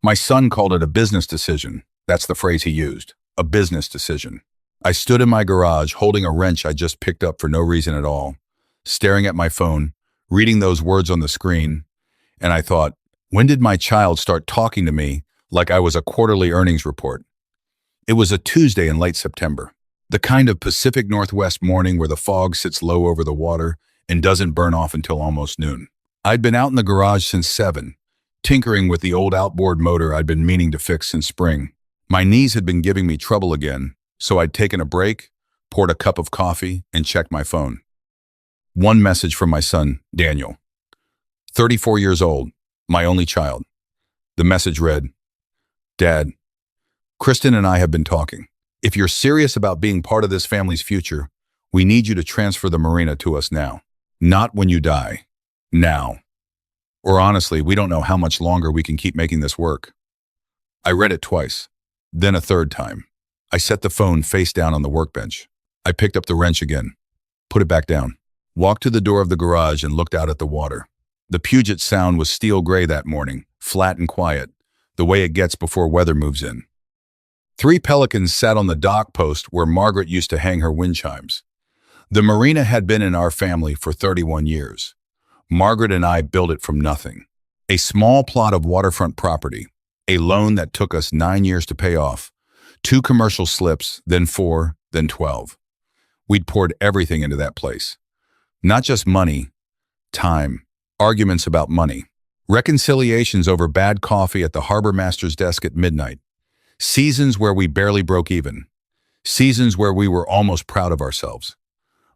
My son called it a business decision. That's the phrase he used. A business decision. I stood in my garage holding a wrench I just picked up for no reason at all, staring at my phone, reading those words on the screen, and I thought, when did my child start talking to me like I was a quarterly earnings report? It was a Tuesday in late September, the kind of Pacific Northwest morning where the fog sits low over the water and doesn't burn off until almost noon. I'd been out in the garage since 7, tinkering with the old outboard motor I'd been meaning to fix since spring. My knees had been giving me trouble again, so I'd taken a break, poured a cup of coffee, and checked my phone. One message from my son, Daniel. 34 years old, my only child. The message read, "Dad, Kristen and I have been talking. If you're serious about being part of this family's future, we need you to transfer the Marina to us now. Not when you die. Now. Or honestly, we don't know how much longer we can keep making this work." I read it twice, then a third time. I set the phone face down on the workbench. I picked up the wrench again, put it back down, walked to the door of the garage and looked out at the water. The Puget Sound was steel gray that morning, flat and quiet, the way it gets before weather moves in. 3 pelicans sat on the dock post where Margaret used to hang her wind chimes. The Marina had been in our family for 31 years. Margaret and I built it from nothing. A small plot of waterfront property, a loan that took us 9 years to pay off, 2 commercial slips, then 4, then 12. We'd poured everything into that place. Not just money, time, arguments about money, reconciliations over bad coffee at the harbor master's desk at midnight, seasons where we barely broke even, seasons where we were almost proud of ourselves.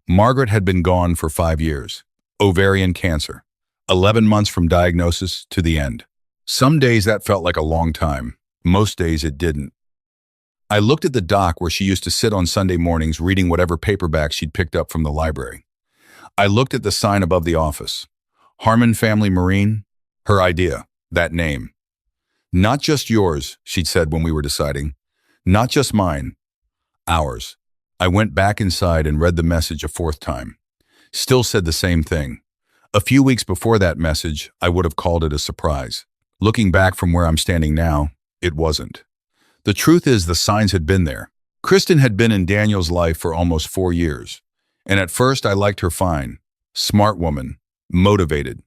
Margaret had been gone for 5 years. Ovarian cancer. 11 months from diagnosis to the end. Some days that felt like a long time. Most days it didn't. I looked at the dock where she used to sit on Sunday mornings reading whatever paperback she'd picked up from the library. I looked at the sign above the office. Harmon Family Marine, her idea, that name. "Not just yours," she'd said when we were deciding. "Not just mine. Ours." I went back inside and read the message a 4th time. Still said the same thing. A few weeks before that message, I would have called it a surprise. Looking back from where I'm standing now, it wasn't. The truth is the signs had been there. Kristen had been in Daniel's life for almost 4 years. And at first I liked her fine. Smart woman. Motivated.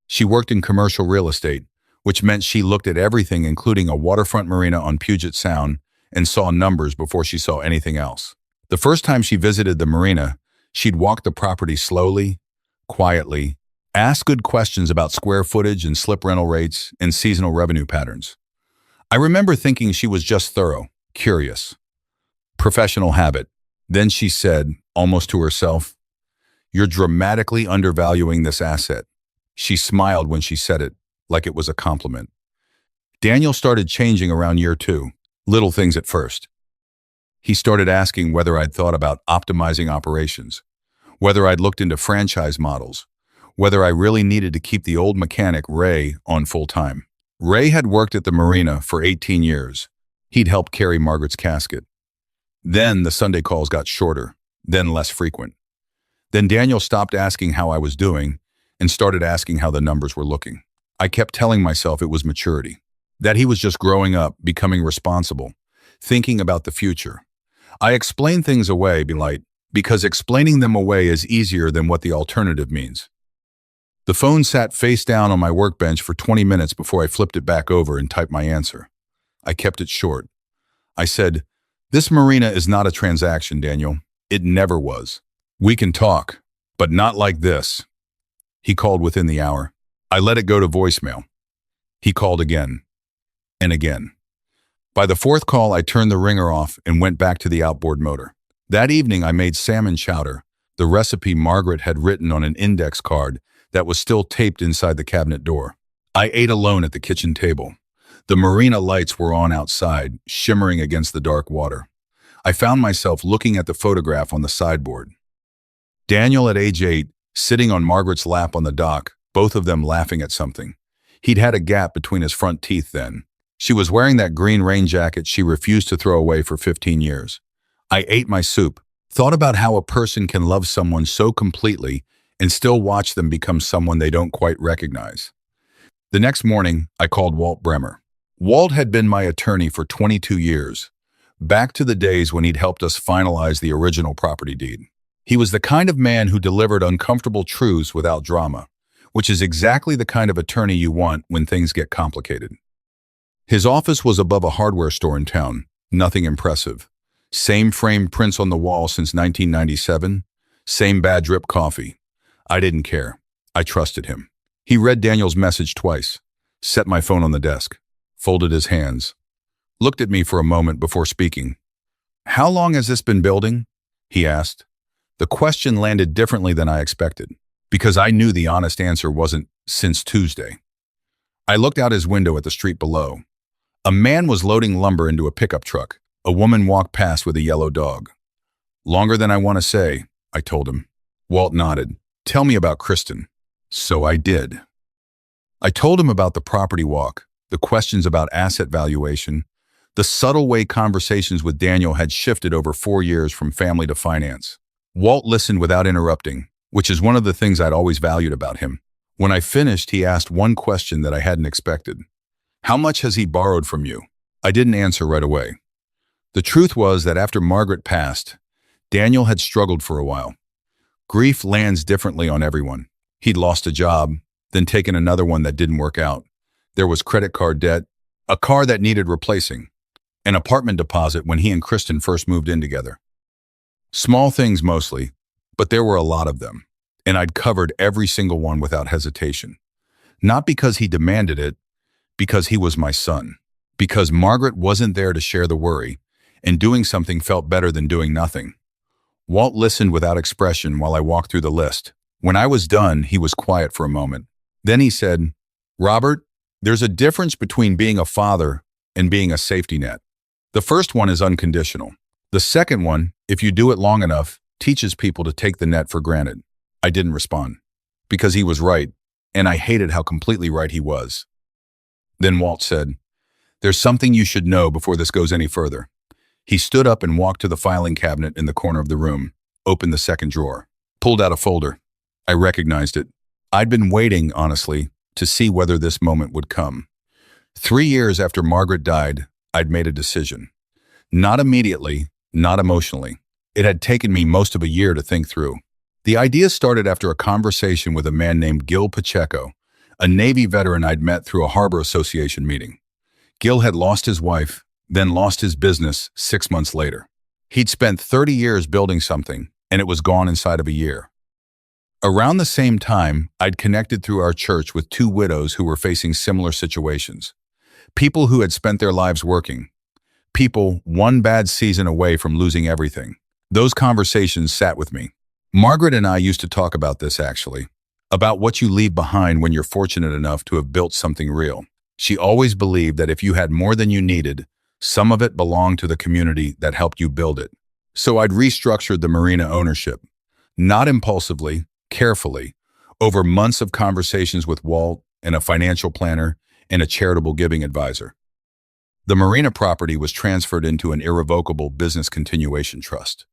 She worked in commercial real estate, which meant she looked at everything including a waterfront marina on Puget Sound and saw numbers before she saw anything else. The first time she visited the marina, she'd walk the property slowly, quietly, ask good questions about square footage and slip rental rates and seasonal revenue patterns. I remember thinking she was just thorough, curious. Professional habit. Then she said, almost to herself, "You're dramatically undervaluing this asset." She smiled when she said it, like it was a compliment. Daniel started changing around year 2, little things at first. He started asking whether I'd thought about optimizing operations, whether I'd looked into franchise models, whether I really needed to keep the old mechanic, Ray, on full-time. Ray had worked at the marina for 18 years. He'd helped carry Margaret's casket. Then the Sunday calls got shorter, then less frequent. Then Daniel stopped asking how I was doing and started asking how the numbers were looking. I kept telling myself it was maturity, that he was just growing up, becoming responsible, thinking about the future. I explained things away, because explaining them away is easier than what the alternative means. The phone sat face down on my workbench for 20 minutes before I flipped it back over and typed my answer. I kept it short. I said, "This marina is not a transaction, Daniel. It never was. We can talk, but not like this." He called within the hour. I let it go to voicemail. He called again and again. By the 4th call, I turned the ringer off and went back to the outboard motor. That evening, I made salmon chowder, the recipe Margaret had written on an index card that was still taped inside the cabinet door. I ate alone at the kitchen table. The marina lights were on outside, shimmering against the dark water. I found myself looking at the photograph on the sideboard. Daniel at age 8, sitting on Margaret's lap on the dock, both of them laughing at something. He'd had a gap between his front teeth then. She was wearing that green rain jacket she refused to throw away for 15 years. I ate my soup, thought about how a person can love someone so completely and still watch them become someone they don't quite recognize. The next morning, I called Walt Bremer. Walt had been my attorney for 22 years, back to the days when he'd helped us finalize the original property deed. He was the kind of man who delivered uncomfortable truths without drama, which is exactly the kind of attorney you want when things get complicated. His office was above a hardware store in town, nothing impressive. Same framed prints on the wall since 1997, same bad drip coffee. I didn't care. I trusted him. He read Daniel's message twice, set my phone on the desk, folded his hands, looked at me for a moment before speaking. "How long has this been building?" he asked. The question landed differently than I expected, because I knew the honest answer wasn't "since Tuesday." I looked out his window at the street below. A man was loading lumber into a pickup truck. A woman walked past with a yellow dog. "Longer than I want to say," I told him. Walt nodded. "Tell me about Kristen." So I did. I told him about the property walk, the questions about asset valuation, the subtle way conversations with Daniel had shifted over 4 years from family to finance. Walt listened without interrupting, which is one of the things I'd always valued about him. When I finished, he asked one question that I hadn't expected. "How much has he borrowed from you?" I didn't answer right away. The truth was that after Margaret passed, Daniel had struggled for a while. Grief lands differently on everyone. He'd lost a job, then taken another one that didn't work out. There was credit card debt, a car that needed replacing, an apartment deposit when he and Kristen first moved in together. Small things mostly, but there were a lot of them, and I'd covered every single one without hesitation. Not because he demanded it, because he was my son. Because Margaret wasn't there to share the worry, and doing something felt better than doing nothing. Walt listened without expression while I walked through the list. When I was done, he was quiet for a moment. Then he said, "Robert, there's a difference between being a father and being a safety net. The first one is unconditional. The second one, if you do it long enough, teaches people to take the net for granted." I didn't respond, because he was right, and I hated how completely right he was. Then Walt said, "There's something you should know before this goes any further." He stood up and walked to the filing cabinet in the corner of the room, opened the second drawer, pulled out a folder. I recognized it. I'd been waiting, honestly, to see whether this moment would come. 3 years after Margaret died, I'd made a decision. Not immediately, not emotionally. It had taken me most of a year to think through. The idea started after a conversation with a man named Gil Pacheco, a Navy veteran I'd met through a Harbor Association meeting. Gil had lost his wife, then lost his business 6 months later. He'd spent 30 years building something, and it was gone inside of a year. Around the same time, I'd connected through our church with 2 widows who were facing similar situations. People who had spent their lives working. People one bad season away from losing everything. Those conversations sat with me. Margaret and I used to talk about this, actually, about what you leave behind when you're fortunate enough to have built something real. She always believed that if you had more than you needed, some of it belonged to the community that helped you build it. So I'd restructured the Marina ownership, not impulsively, carefully, over months of conversations with Walt and a financial planner and a charitable giving advisor. The Marina property was transferred into an irrevocable business continuation trust.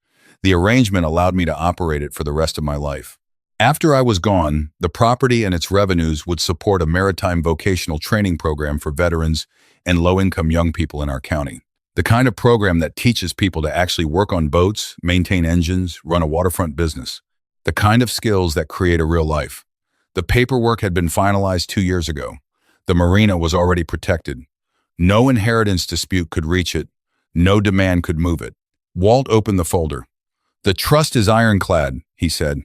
The arrangement allowed me to operate it for the rest of my life. After I was gone, the property and its revenues would support a maritime vocational training program for veterans and low-income young people in our county. The kind of program that teaches people to actually work on boats, maintain engines, run a waterfront business. The kind of skills that create a real life. The paperwork had been finalized 2 years ago. The Marina was already protected. No inheritance dispute could reach it. No demand could move it. Walt opened the folder. "The trust is ironclad," he said.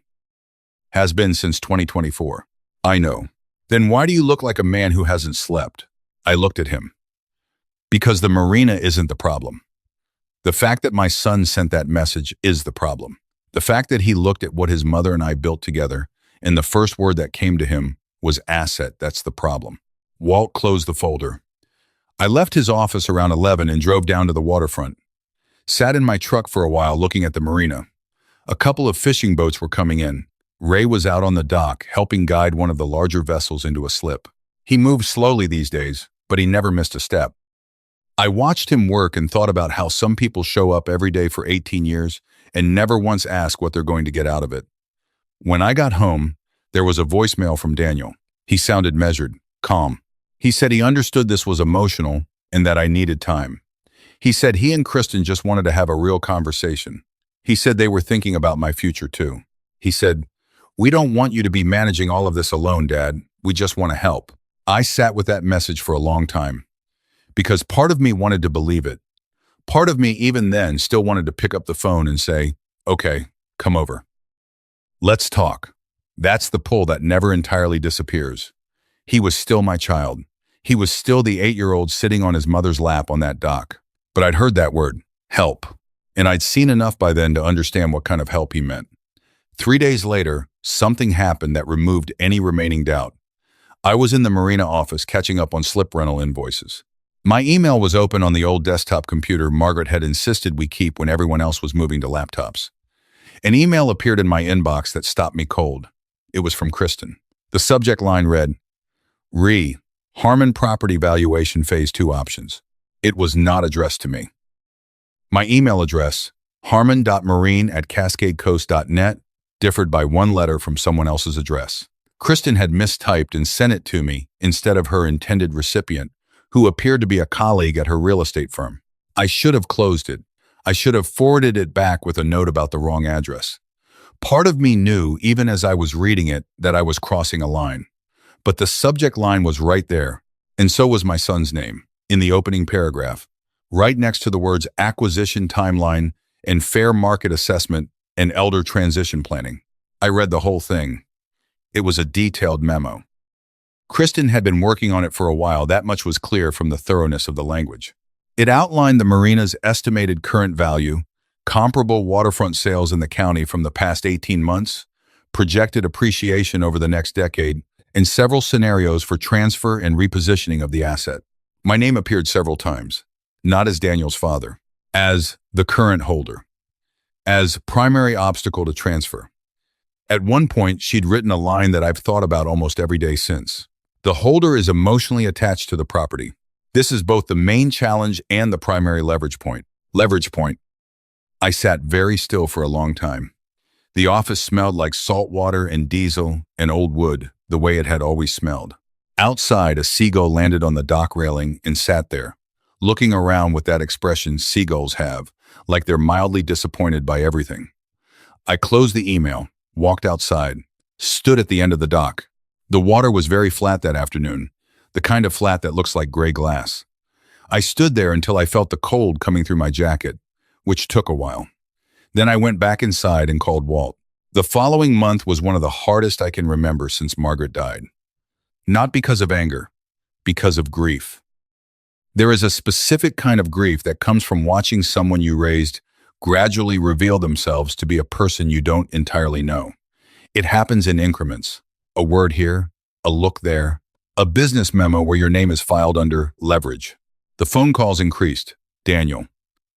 "Has been since 2024. I know. Then why do you look like a man who hasn't slept?" I looked at him. "Because the Marina isn't the problem. The fact that my son sent that message is the problem. The fact that he looked at what his mother and I built together, and the first word that came to him was asset, that's the problem." Walt closed the folder. I left his office around 11 and drove down to the waterfront. Sat in my truck for a while looking at the Marina. A couple of fishing boats were coming in. Ray was out on the dock, helping guide one of the larger vessels into a slip. He moved slowly these days, but he never missed a step. I watched him work and thought about how some people show up every day for 18 years and never once ask what they're going to get out of it. When I got home, there was a voicemail from Daniel. He sounded measured, calm. He said he understood this was emotional, and that I needed time. He said he and Kristen just wanted to have a real conversation. He said they were thinking about my future too. He said, "We don't want you to be managing all of this alone, Dad. We just want to help." I sat with that message for a long time because part of me wanted to believe it. Part of me, even then, still wanted to pick up the phone and say, "Okay, come over. Let's talk." That's the pull that never entirely disappears. He was still my child. He was still the 8-year-old sitting on his mother's lap on that dock. But I'd heard that word, help, and I'd seen enough by then to understand what kind of help he meant. 3 days later, something happened that removed any remaining doubt. I was in the Marina office catching up on slip rental invoices. My email was open on the old desktop computer Margaret had insisted we keep when everyone else was moving to laptops. An email appeared in my inbox that stopped me cold. It was from Kristen. The subject line read, Harmon property valuation phase 2 options. It was not addressed to me. My email address, harmon.marine@cascadecoast.net, differed by one letter from someone else's address. Kristen had mistyped and sent it to me instead of her intended recipient, who appeared to be a colleague at her real estate firm. I should have closed it. I should have forwarded it back with a note about the wrong address. Part of me knew, even as I was reading it, that I was crossing a line. But the subject line was right there, and so was my son's name, in the opening paragraph, right next to the words acquisition timeline and fair market assessment and elder transition planning. I read the whole thing. It was a detailed memo. Kristen had been working on it for a while, that much was clear from the thoroughness of the language. It outlined the Marina's estimated current value, comparable waterfront sales in the county from the past 18 months, projected appreciation over the next decade, and several scenarios for transfer and repositioning of the asset. My name appeared several times, not as Daniel's father, as the current holder, as primary obstacle to transfer. At one point, she'd written a line that I've thought about almost every day since. The holder is emotionally attached to the property. This is both the main challenge and the primary leverage point. Leverage point. I sat very still for a long time. The office smelled like salt water and diesel and old wood, the way it had always smelled. Outside, a seagull landed on the dock railing and sat there, looking around with that expression seagulls have, like they're mildly disappointed by everything. I closed the email, walked outside, stood at the end of the dock. The water was very flat that afternoon, the kind of flat that looks like gray glass. I stood there until I felt the cold coming through my jacket, which took a while. Then I went back inside and called Walt. The following month was one of the hardest I can remember since Margaret died. Not because of anger, because of grief. There is a specific kind of grief that comes from watching someone you raised gradually reveal themselves to be a person you don't entirely know. It happens in increments. A word here, a look there, a business memo where your name is filed under leverage. The phone calls increased. Daniel.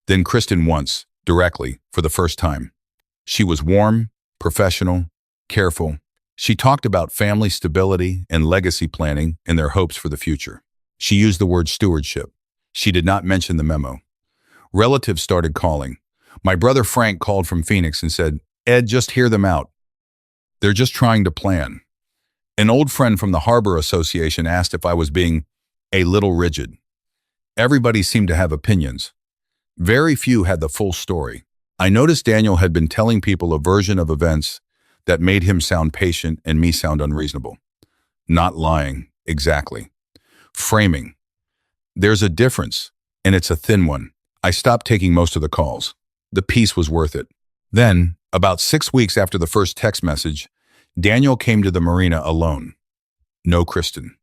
Then Kristen once, directly, for the first time. She was warm, professional, careful. She talked about family stability and legacy planning and their hopes for the future. She used the word stewardship. She did not mention the memo. Relatives started calling. My brother Frank called from Phoenix and said, "Ed, just hear them out. They're just trying to plan." An old friend from the Harbor Association asked if I was being a little rigid. Everybody seemed to have opinions. Very few had the full story. I noticed Daniel had been telling people a version of events that made him sound patient and me sound unreasonable. Not lying, exactly. Framing. There's a difference, and it's a thin one. I stopped taking most of the calls. The peace was worth it. Then, about 6 weeks after the first text message, Daniel came to the Marina alone. No Kristen.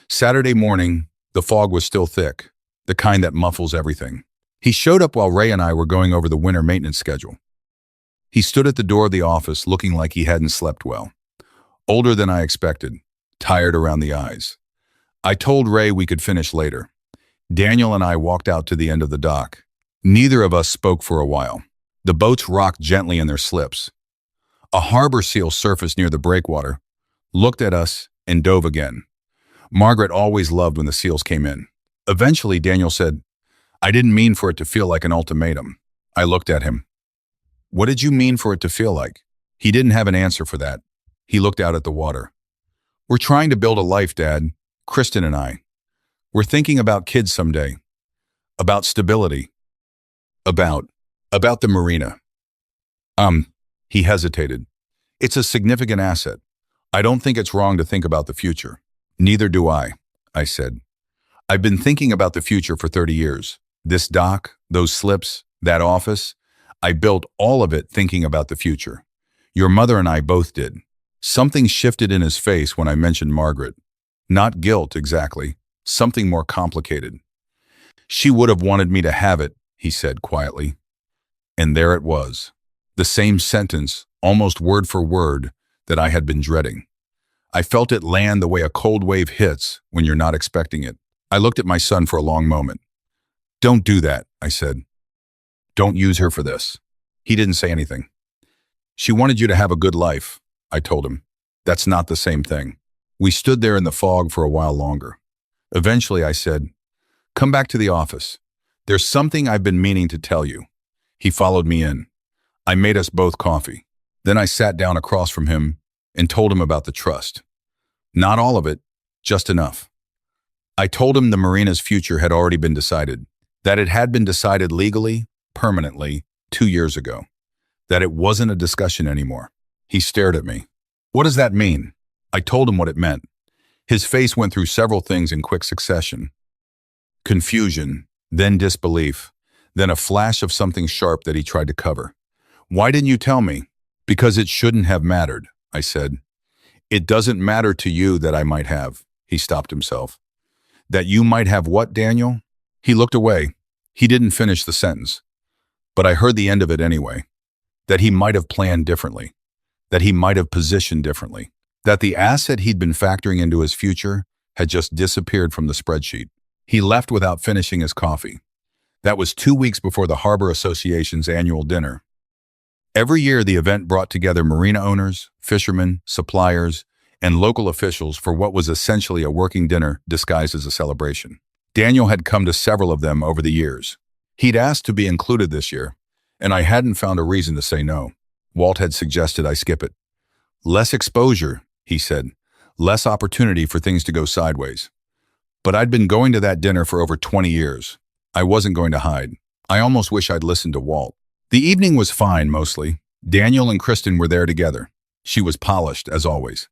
Saturday morning, the fog was still thick, the kind that muffles everything. He showed up while Ray and I were going over the winter maintenance schedule. He stood at the door of the office looking like he hadn't slept well. Older than I expected, tired around the eyes. I told Ray we could finish later. Daniel and I walked out to the end of the dock. Neither of us spoke for a while. The boats rocked gently in their slips. A harbor seal surfaced near the breakwater, looked at us, and dove again. Margaret always loved when the seals came in. Eventually, Daniel said, "I didn't mean for it to feel like an ultimatum." I looked at him. "What did you mean for it to feel like?" He didn't have an answer for that. He looked out at the water. "We're trying to build a life, Dad. Kristen and I. We're thinking about kids someday, about stability, about, about the Marina. He hesitated. It's a significant asset. I don't think it's wrong to think about the future. Neither do I said. I've been thinking about the future for 30 years. This dock, those slips, that office, I built all of it thinking about the future. Your mother and I both did. Something shifted in his face when I mentioned Margaret. Not guilt, exactly. Something more complicated. She would have wanted me to have it, he said quietly. And there it was. The same sentence, almost word for word, that I had been dreading. I felt it land the way a cold wave hits when you're not expecting it. I looked at my son for a long moment. Don't do that, I said. Don't use her for this. He didn't say anything. She wanted you to have a good life, I told him. That's not the same thing. We stood there in the fog for a while longer. Eventually I said, come back to the office. There's something I've been meaning to tell you. He followed me in. I made us both coffee. Then I sat down across from him and told him about the trust. Not all of it, just enough. I told him the Marina's future had already been decided, that it had been decided legally, permanently, 2 years ago, that it wasn't a discussion anymore. He stared at me. What does that mean? I told him what it meant. His face went through several things in quick succession. Confusion, then disbelief, then a flash of something sharp that he tried to cover. Why didn't you tell me? Because it shouldn't have mattered, I said. It doesn't matter to you that I might have. He stopped himself. That you might have what, Daniel? He looked away. He didn't finish the sentence. But I heard the end of it anyway. That he might have planned differently. That he might have positioned differently. That the asset he'd been factoring into his future had just disappeared from the spreadsheet. He left without finishing his coffee. That was 2 weeks before the Harbor Association's annual dinner. Every year, the event brought together marina owners, fishermen, suppliers, and local officials for what was essentially a working dinner disguised as a celebration. Daniel had come to several of them over the years. He'd asked to be included this year, and I hadn't found a reason to say no. Walt had suggested I skip it. Less exposure, he said, less opportunity for things to go sideways. But I'd been going to that dinner for over 20 years. I wasn't going to hide. I almost wish I'd listened to Walt. The evening was fine, mostly. Daniel and Kristen were there together. She was polished, as always.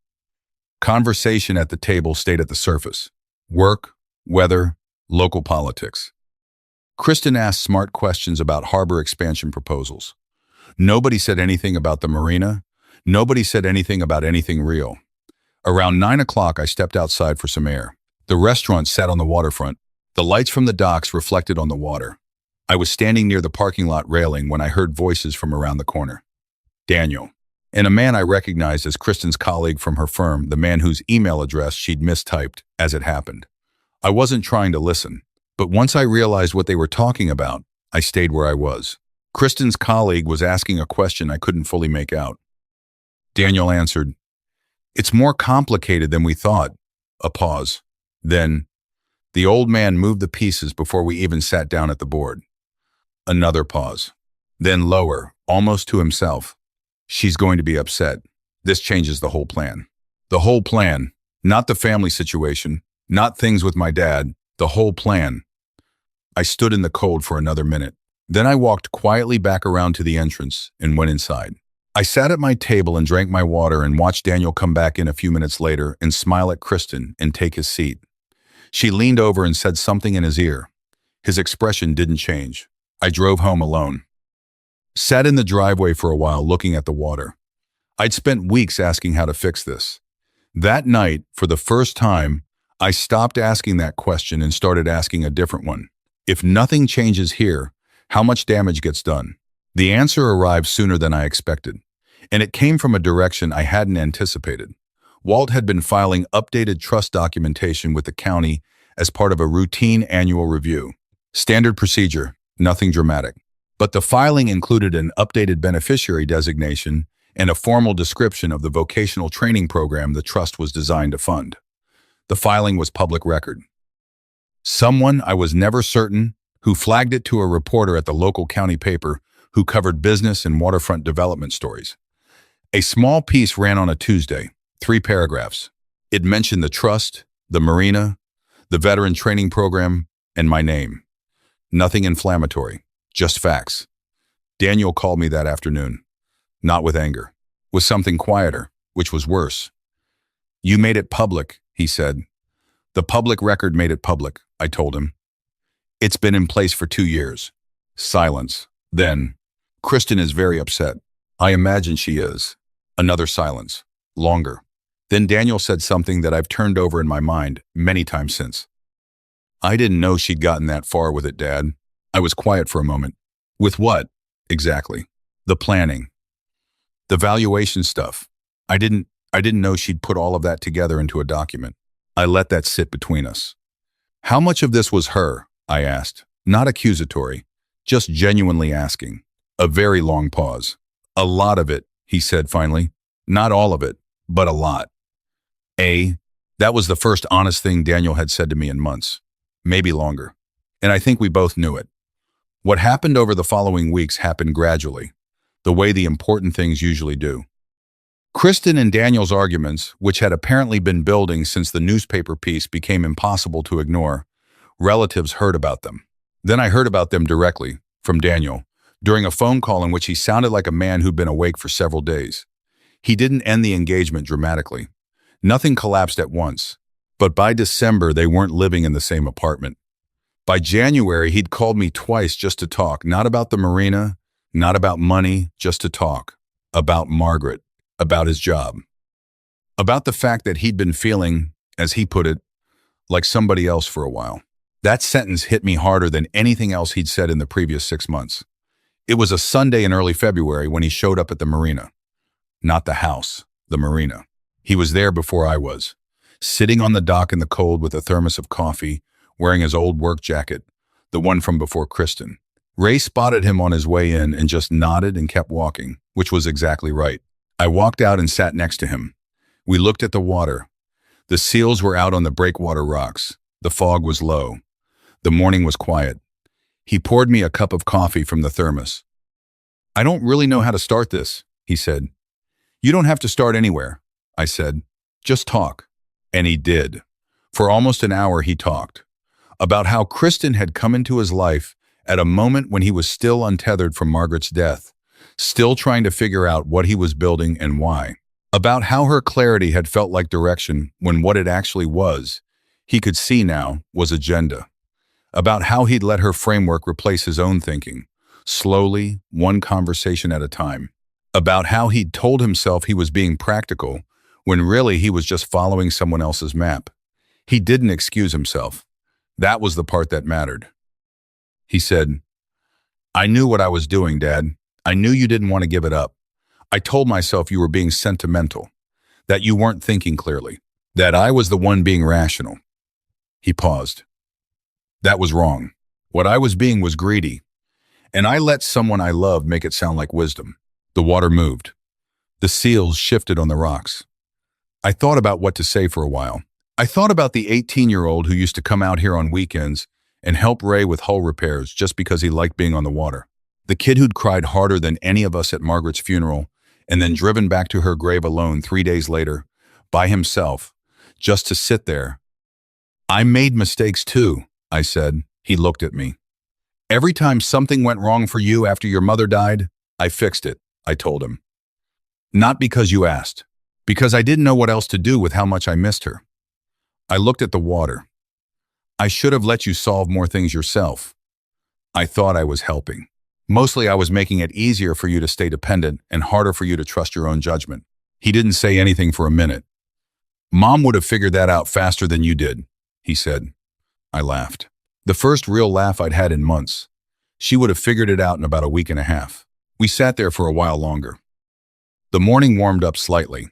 Conversation at the table stayed at the surface. Work, weather, local politics. Kristen asked smart questions about harbor expansion proposals. Nobody said anything about the marina. Nobody said anything about anything real. Around 9 o'clock, I stepped outside for some air. The restaurant sat on the waterfront. The lights from the docks reflected on the water. I was standing near the parking lot railing when I heard voices from around the corner. Daniel, and a man I recognized as Kristen's colleague from her firm, the man whose email address she'd mistyped as it happened. I wasn't trying to listen, but once I realized what they were talking about, I stayed where I was. Kristen's colleague was asking a question I couldn't fully make out. Daniel answered, "It's more complicated than we thought." A pause. Then, the old man moved the pieces before we even sat down at the board. Another pause. Then lower, almost to himself. "She's going to be upset. This changes the whole plan." The whole plan, not the family situation, not things with my dad, the whole plan. I stood in the cold for another minute. Then I walked quietly back around to the entrance and went inside. I sat at my table and drank my water and watched Daniel come back in a few minutes later and smile at Kristen and take his seat. She leaned over and said something in his ear. His expression didn't change. I drove home alone. Sat in the driveway for a while looking at the water. I'd spent weeks asking how to fix this. That night, for the first time, I stopped asking that question and started asking a different one. If nothing changes here, how much damage gets done? The answer arrived sooner than I expected, and it came from a direction I hadn't anticipated. Walt had been filing updated trust documentation with the county as part of a routine annual review. Standard procedure, nothing dramatic. But the filing included an updated beneficiary designation and a formal description of the vocational training program the trust was designed to fund. The filing was public record. Someone, I was never certain, who flagged it to a reporter at the local county paper who covered business and waterfront development stories. A small piece ran on a Tuesday, 3 paragraphs. It mentioned the trust, the marina, the veteran training program, and my name. Nothing inflammatory, just facts. Daniel called me that afternoon, not with anger, with something quieter, which was worse. You made it public, he said. The public record made it public, I told him. It's been in place for 2 years. Silence. Then, Kristen is very upset. I imagine she is. Another silence. Longer. Then Daniel said something that I've turned over in my mind many times since. I didn't know she'd gotten that far with it, Dad. I was quiet for a moment. With what? Exactly. The planning. The valuation stuff. I didn't know she'd put all of that together into a document. I let that sit between us. How much of this was her? I asked. Not accusatory, just genuinely asking. A very long pause. A lot of it, he said finally. Not all of it, but a lot. That was the first honest thing Daniel had said to me in months, maybe longer. And I think we both knew it. What happened over the following weeks happened gradually, the way the important things usually do. Kristen and Daniel's arguments, which had apparently been building since the newspaper piece became impossible to ignore, relatives heard about them. Then I heard about them directly, from Daniel, during a phone call in which he sounded like a man who'd been awake for several days. He didn't end the engagement dramatically. Nothing collapsed at once. But by December, they weren't living in the same apartment. By January, he'd called me twice just to talk, not about the Marina, not about money, just to talk. About Margaret, about his job. About the fact that he'd been feeling, as he put it, like somebody else for a while. That sentence hit me harder than anything else he'd said in the previous 6 months. It was a Sunday in early February when he showed up at the Marina. Not the house, the Marina. He was there before I was, sitting on the dock in the cold with a thermos of coffee, wearing his old work jacket, the one from before Kristen. Ray spotted him on his way in and just nodded and kept walking, which was exactly right. I walked out and sat next to him. We looked at the water. The seals were out on the breakwater rocks. The fog was low. The morning was quiet. He poured me a cup of coffee from the thermos. I don't really know how to start this, he said. You don't have to start anywhere, I said. Just talk. And he did. For almost an hour he talked. About how Kristen had come into his life at a moment when he was still untethered from Margaret's death, still trying to figure out what he was building and why. About how her clarity had felt like direction when what it actually was, he could see now, was agenda. About how he'd let her framework replace his own thinking, slowly, one conversation at a time. About how he'd told himself he was being practical, when really he was just following someone else's map. He didn't excuse himself. That was the part that mattered. He said, I knew what I was doing, Dad. I knew you didn't want to give it up. I told myself you were being sentimental, that you weren't thinking clearly, that I was the one being rational. He paused. That was wrong. What I was being was greedy. And I let someone I loved make it sound like wisdom. The water moved. The seals shifted on the rocks. I thought about what to say for a while. I thought about the 18-year-old who used to come out here on weekends and help Ray with hull repairs just because he liked being on the water. The kid who'd cried harder than any of us at Margaret's funeral and then driven back to her grave alone 3 days later, by himself, just to sit there. I made mistakes too, I said. He looked at me. Every time something went wrong for you after your mother died, I fixed it, I told him. Not because you asked, because I didn't know what else to do with how much I missed her. I looked at the water. I should have let you solve more things yourself. I thought I was helping. Mostly I was making it easier for you to stay dependent and harder for you to trust your own judgment. He didn't say anything for a minute. Mom would have figured that out faster than you did, he said. I laughed. The first real laugh I'd had in months. She would have figured it out in about a week and a half. We sat there for a while longer. The morning warmed up slightly.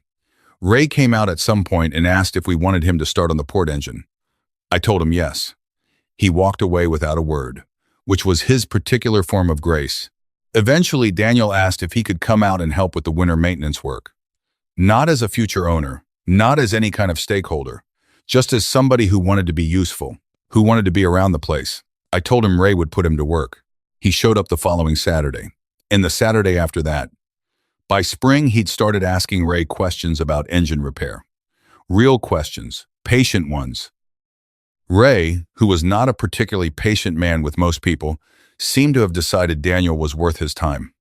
Ray came out at some point and asked if we wanted him to start on the port engine. I told him yes. He walked away without a word, which was his particular form of grace. Eventually, Daniel asked if he could come out and help with the winter maintenance work. Not as a future owner, not as any kind of stakeholder, just as somebody who wanted to be useful, who wanted to be around the place. I told him Ray would put him to work. He showed up the following Saturday, and the Saturday after that. By spring, he'd started asking Ray questions about engine repair. Real questions, patient ones. Ray, who was not a particularly patient man with most people, seemed to have decided Daniel was worth his time.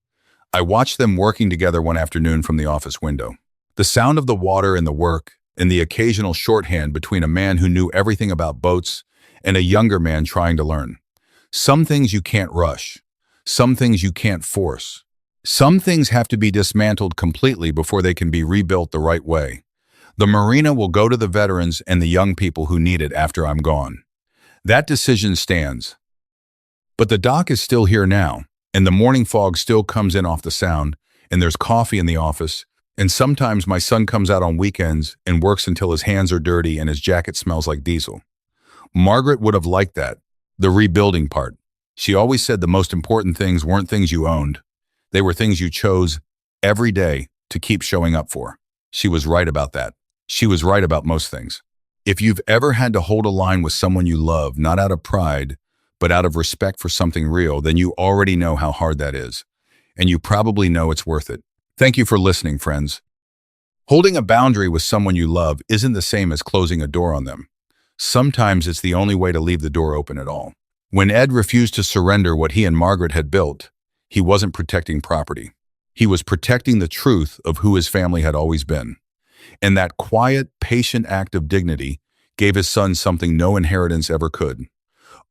I watched them working together one afternoon from the office window. The sound of the water and the work, and the occasional shorthand between a man who knew everything about boats and a younger man trying to learn. Some things you can't rush. Some things you can't force. Some things have to be dismantled completely before they can be rebuilt the right way. The Marina will go to the veterans and the young people who need it after I'm gone. That decision stands. But the dock is still here now, and the morning fog still comes in off the sound, and there's coffee in the office, and sometimes my son comes out on weekends and works until his hands are dirty and his jacket smells like diesel. Margaret would have liked that, the rebuilding part. She always said the most important things weren't things you owned. They were things you chose every day to keep showing up for. She was right about that. She was right about most things. If you've ever had to hold a line with someone you love, not out of pride, but out of respect for something real, then you already know how hard that is. And you probably know it's worth it. Thank you for listening, friends. Holding a boundary with someone you love isn't the same as closing a door on them. Sometimes it's the only way to leave the door open at all. When Ed refused to surrender what he and Margaret had built, he wasn't protecting property. He was protecting the truth of who his family had always been. And that quiet, patient act of dignity gave his son something no inheritance ever could: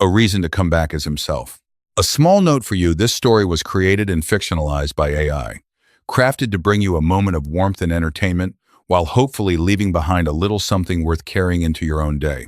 a reason to come back as himself. A small note for you: this story was created and fictionalized by AI, crafted to bring you a moment of warmth and entertainment while hopefully leaving behind a little something worth carrying into your own day.